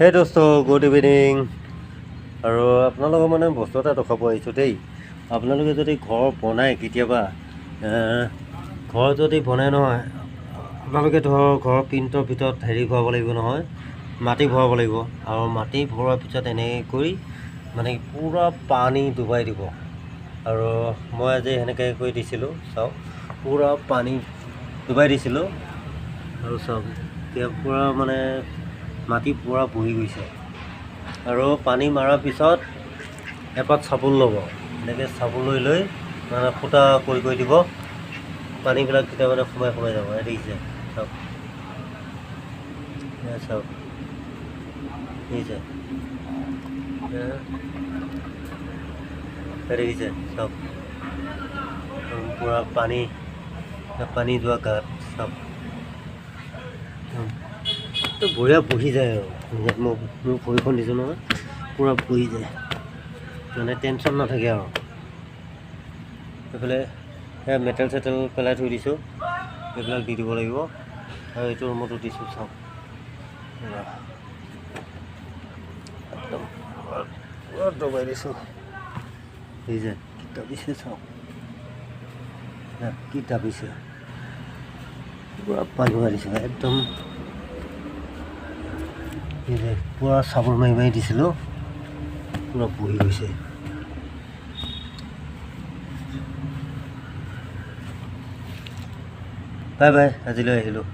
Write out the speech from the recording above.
হে দোস্ত good evening. আৰু আপোনালোকৰ মানে বস্তু এটা দেখাব আহিছোঁ দেই। আপোনালোকে যদি ঘৰ বনায় কেতিয়াবা ঘৰ যদি বনাই নহয়, আপোনালোকে ধৰক ঘৰৰ প্ৰিণ্টৰ ভিতৰত হেৰি ভৰাব লাগিব নহয়, মাটি ভৰাব লাগিব। আৰু মাটি ভৰোৱাৰ পিছত এনেকৈ কৰি মানে পূৰা পানী ডুবাই দিব। আৰু মই আজি সেনেকৈ কৰি দিছিলোঁ, চাওক পূৰা পানী ডুবাই দিছিলোঁ। আৰু চাওক এতিয়া পূৰা মানে মাটি পূৰা বহি গৈছে। আৰু পানী মৰাৰ পিছত এপাত চাবোন ল'ব, এনেকৈ চাবোন লৈ মানে ফুটা কৰি দিব। পানীবিলাক তেতিয়া মানে সোমাই যাব। দেখিছে চাওক, চাওক দেখিছে, দেখিছে চাওক পূৰা পানী যোৱা গাত চাওক বঢ়িয়া বহি যায়। আৰু মোৰ ভৰিখন দিছোঁ নহয়, পূৰা বহি যায়, মানে টেনশ্যন নাথাকে। আৰু এইফালে সেয়া মেটেল চেটেল পেলাই থৈ দিছোঁ, এইবিলাক দি দিব লাগিব। আৰু এইটো ৰুমতো দিছোঁ, চাওক একদম পূৰা দবাই দিছোঁ। দেখিছে কি দাবিছে, চাওক কি দাবিছে, পূৰা পানী মাৰিছে একদম। পূৰা চাবোন মাৰি দিছিলোঁ, পূৰা বহি গৈছে। বাই বাই, আজিলৈ আহিলোঁ।